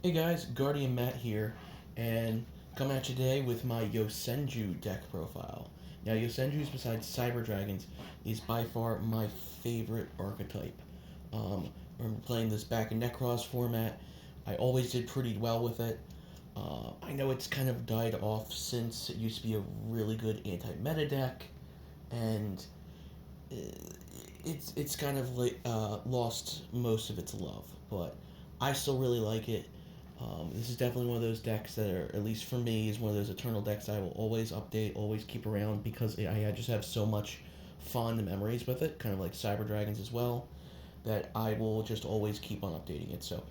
Hey guys, Guardian Matt here, and coming at you today with my Yosenju deck profile. Now, Yosenju's besides Cyber Dragons is by far my favorite archetype. I'm playing this back in Necros format. I always did pretty well with it. I know it's kind of died off since it used to be a really good anti-meta deck, and uh, it's kind of like lost most of its love, but I still really like it. This is definitely one of those decks that are, at least for me, is one of those eternal decks I will always update, always keep around because I just have so much fond memories with it, kind of like Cyber Dragons as well, that I will just always keep on updating it. So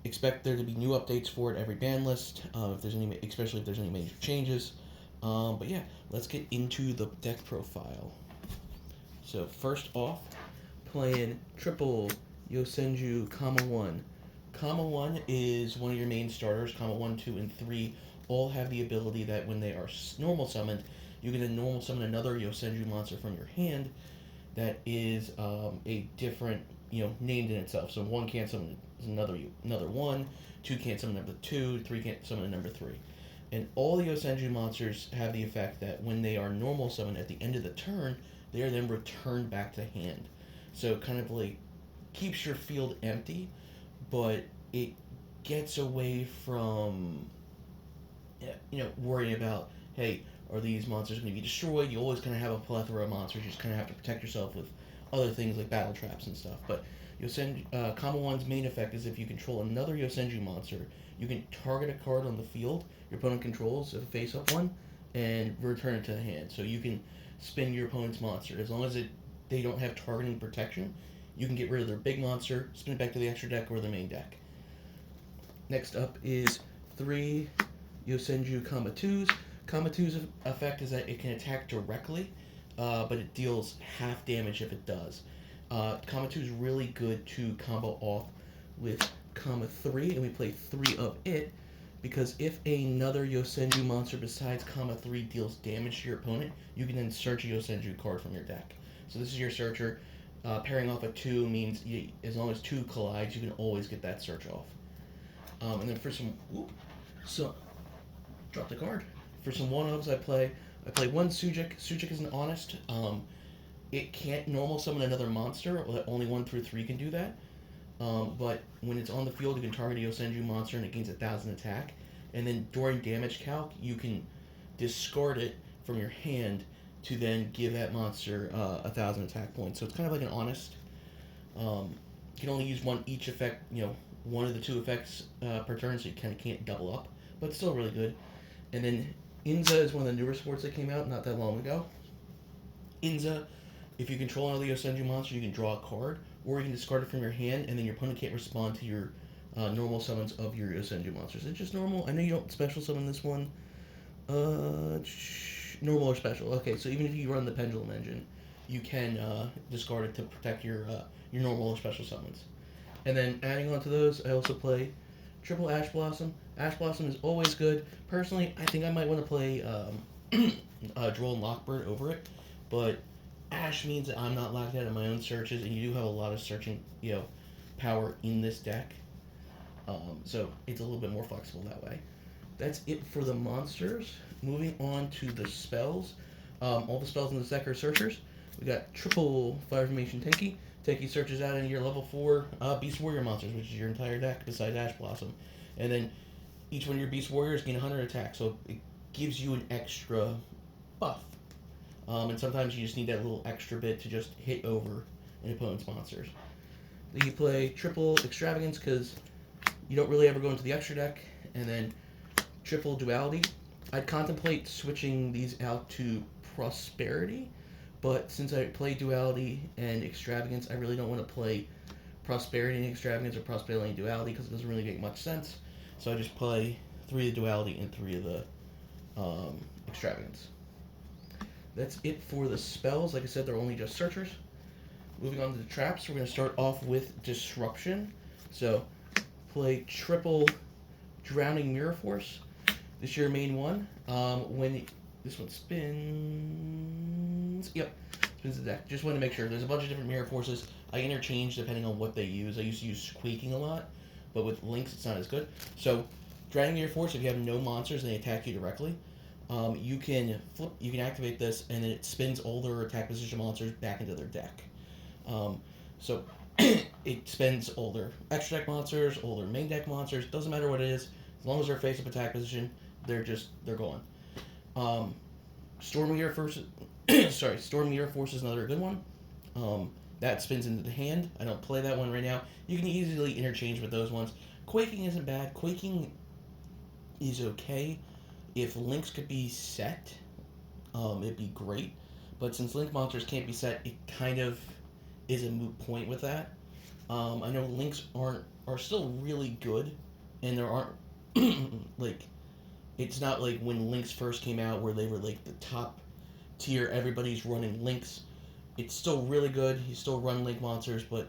expect there to be new updates for it every ban list, if there's any, especially if there's any major changes. But yeah, let's get into the deck profile. So first off, playing triple Yosenju, comma 1. Comma 1 is one of your main starters. Comma 1, 2, and 3 all have the ability that when they are normal summoned, you can then normal summon another Yosenju monster from your hand that is a different, named in itself. So 1 can't summon another 1, 2 can't summon number 2, 3 can't summon number 3. And all the Yosenju monsters have the effect that when they are normal summoned at the end of the turn, they are then returned back to hand. So it kind of like keeps your field empty, but it gets away from worrying about, hey, are these monsters going to be destroyed? You always kind of have a plethora of monsters. You just kind of have to protect yourself with other things like battle traps and stuff. But Combo 1's main effect is if you control another Yosenju monster, you can target a card on the field your opponent controls, if a face-up one, and return it to the hand. So you can spin your opponent's monster. As long as they don't have targeting protection, you can get rid of their big monster, spin it back to the extra deck or the main deck. Next up is 3 Yosenju Comma 2s. Comma 2's effect is that it can attack directly, but it deals half damage if it does. Comma 2 is really good to combo off with Comma 3, and we play 3 of it, because if another Yosenju monster besides Comma 3 deals damage to your opponent, you can then search a Yosenju card from your deck. So this is your searcher. Pairing off a 2 means as long as 2 collides, you can always get that search off. And then for so drop the card. For some one-ofs, I play 1 Sujik. Sujik is an honest. It can't normal summon another monster. Only 1 through 3 can do that. But when it's on the field, you can target a Yosenju monster and it gains 1,000 attack. And then during damage calc, you can discard it from your hand to then give that monster 1,000 attack points. So it's kind of like an honest. You can only use one each effect, one of the 2 effects per turn, so you kind of can't double up. But it's still really good. And then Inza is one of the newer sports that came out not that long ago. Inza, if you control another Yosenju monster, you can draw a card, or you can discard it from your hand, and then your opponent can't respond to your normal summons of your Yosenju monsters. It's just normal. I know you don't special summon this one. Normal or special. Okay, so even if you run the Pendulum Engine, you can discard it to protect your normal or special summons. And then adding on to those, I also play triple Ash Blossom. Ash Blossom is always good. Personally, I think I might want to play Droll and Lockbird over it, but Ash means that I'm not locked out of my own searches, and you do have a lot of searching, power in this deck. So it's a little bit more flexible that way. That's it for the monsters. Moving on to the spells. All the spells in this deck are searchers. We got triple Fire Formation Tenki. Tenki searches out into your level 4 Beast Warrior monsters, which is your entire deck besides Ash Blossom. And then each one of your Beast Warriors gain 100 attack, so it gives you an extra buff. And sometimes you just need that little extra bit to just hit over an opponent's monsters. Then you play triple Extravagance because you don't really ever go into the extra deck, and then triple Duality. I'd contemplate switching these out to Prosperity, but since I play Duality and Extravagance, I really don't want to play Prosperity and Extravagance or Prosperity and Duality because it doesn't really make much sense. So I just play 3 of the Duality and 3 of the Extravagance. That's it for the spells. Like I said, they're only just searchers. Moving on to the traps, we're going to start off with Disruption. So play triple Drowning Mirror Force. This is your main one. This one spins, spins the deck. Just want to make sure. There's a bunch of different Mirror Forces. I interchange depending on what they use. I used to use Squeaking a lot, but with links it's not as good. So Dragon Gear Force, if you have no monsters and they attack you directly, you can activate this, and then it spins all their attack position monsters back into their deck. So it spends all their extra deck monsters, all their main deck monsters. Doesn't matter what it is, as long as they're face up attack position, they're gone. Storm Meteor Force, Storm Meteor Force is another good one. That spins into the hand. I don't play that one right now. You can easily interchange with those ones. Quaking isn't bad. Quaking is okay. If links could be set, it'd be great. But since link monsters can't be set, it kind of is a moot point with that. I know links are still really good, and there aren't like, it's not like when links first came out where they were like the top tier. Everybody's running links. It's still really good. You still run link monsters, but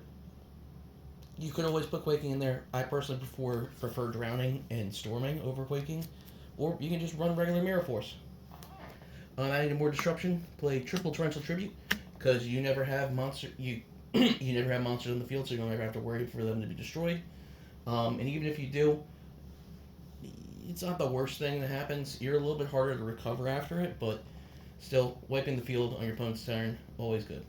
you can always put Quaking in there. I personally prefer Drowning and Storming over Quaking, or you can just run regular Mirror Force. Adding more disruption, play triple Torrential Tribute, because you never have you never have monsters in the field, so you don't ever have to worry for them to be destroyed. And even if you do, it's not the worst thing that happens. You're a little bit harder to recover after it, but still, wiping the field on your opponent's turn, always good.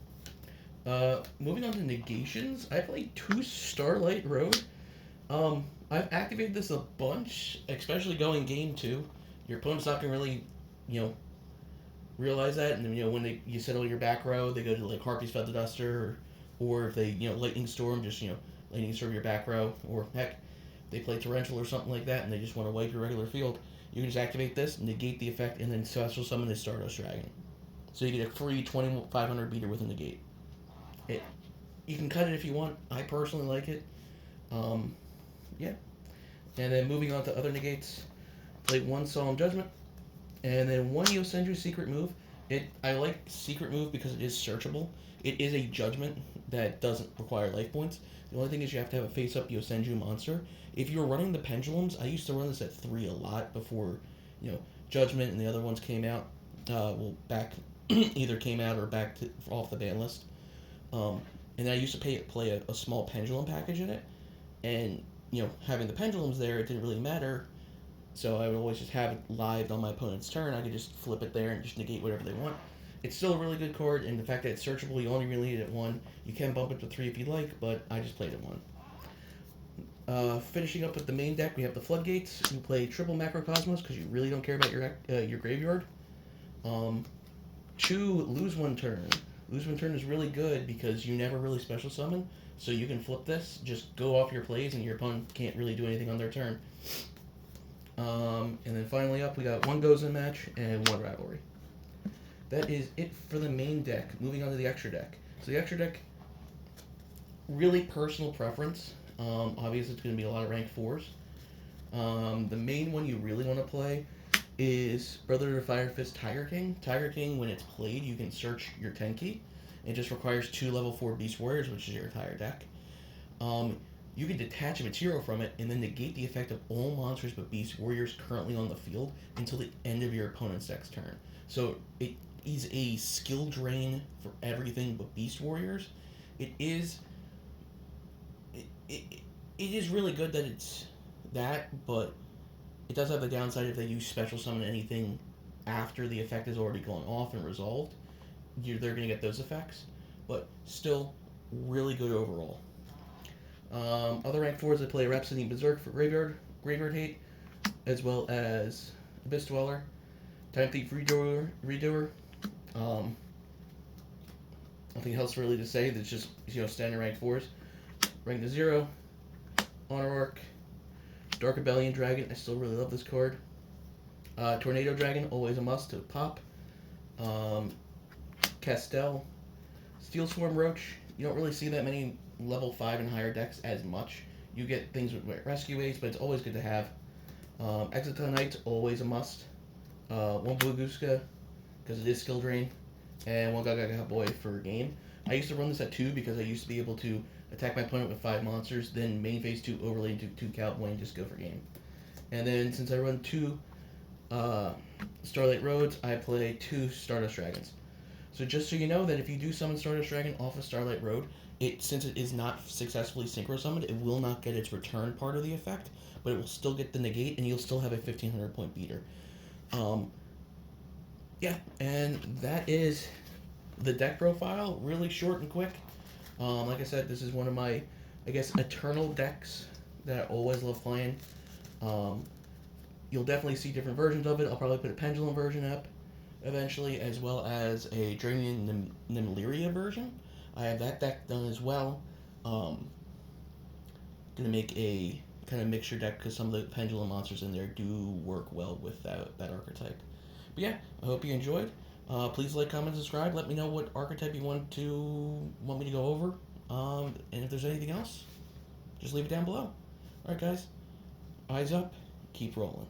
Moving on to negations, I played 2 Starlight Road. I've activated this a bunch, especially going game 2. Your opponent's not going to really, realize that, and when you settle your back row, they go to like Harpy's Feather Duster, or if they Lightning Storm, just Lightning Storm your back row, or heck, they play Torrential or something like that, and they just want to wipe your regular field. You can just activate this, negate the effect, and then special summon the Stardust Dragon. So you get a free 2500 beater with a negate. You can cut it if you want. I personally like it. Yeah. And then moving on to other negates, play 1 Solemn Judgment, and then 1 Yosenju Secret Move. I like Secret Move because it is searchable. It is a judgment that doesn't require life points. The only thing is you have to have a face-up Yosenju monster. If you're running the pendulums, I used to run this at 3 a lot before, Judgment and the other ones came out. Back either came out or off the ban list. And I used to play a small pendulum package in it, and having the pendulums there, it didn't really matter. So I would always just have it live on my opponent's turn. I could just flip it there and just negate whatever they want. It's still a really good card, and the fact that it's searchable, you only really need it at 1. You can bump it to 3 if you like, but I just played it 1. Finishing up with the main deck, we have the Floodgates. You play triple Macrocosmos because you really don't care about your graveyard. 2 Lose One Turn. Lose One Turn is really good because you never really special summon, so you can flip this, just go off your plays, and your opponent can't really do anything on their turn. And then finally up, we got 1 Gozen Match and 1 Rivalry. That is it for the main deck. Moving on to the extra deck. So the extra deck, really personal preference. Obviously, it's going to be a lot of rank 4s. The main one you really want to play is Brother of the Fire Fist Tiger King. Tiger King, when it's played, you can search your 10 key. It just requires 2 level 4 Beast Warriors, which is your entire deck. You can detach a material from it and then negate the effect of all monsters but Beast Warriors currently on the field until the end of your opponent's next turn. So it is a skill drain for everything but Beast Warriors. It is really good that it's that, but it does have the downside if they use special summon anything after the effect has already gone off and resolved. They're going to get those effects, but still really good overall. Other rank 4s, I play Rhapsody Berserk for Graveyard Hate, as well as Abyss Dweller, Time Thief Redoer. Nothing else really to say. That's just standard rank 4s. Rank to 0, Honor Arc, Dark Rebellion Dragon. I still really love this card. Tornado Dragon, always a must to pop. Castel, Steel Swarm Roach. You don't really see that many level 5 and higher decks as much. You get things with Rescue Aids, but it's always good to have. Exoton Knights, always a must. 1 Bluguska, because it is skill drain. And 1 Gaga Boy for game. I used to run this at 2 because I used to be able to attack my opponent with 5 monsters, then main phase 2 overlay into 2 Cowboy and just go for game. And then since I run 2 Starlight Roads, I play 2 Stardust Dragons. So just so you know that if you do summon Stardust Dragon off of Starlight Road, since it is not successfully synchro summoned, it will not get its return part of the effect, but it will still get the negate, and you'll still have a 1500 point beater. Um, yeah, and that is the deck profile. Really short and quick. Like I said, this is one of my, I guess, eternal decks that I always love playing. Um, you'll definitely see different versions of it. I'll probably put a pendulum version up eventually, as well as a Draining Nymeria version. I have that deck done as well. Gonna make a kind of mixture deck because some of the pendulum monsters in there do work well with that archetype. But yeah, I hope you enjoyed. Please like, comment, subscribe. Let me know what archetype you want me to go over. And if there's anything else, just leave it down below. All right, guys. Eyes up. Keep rolling.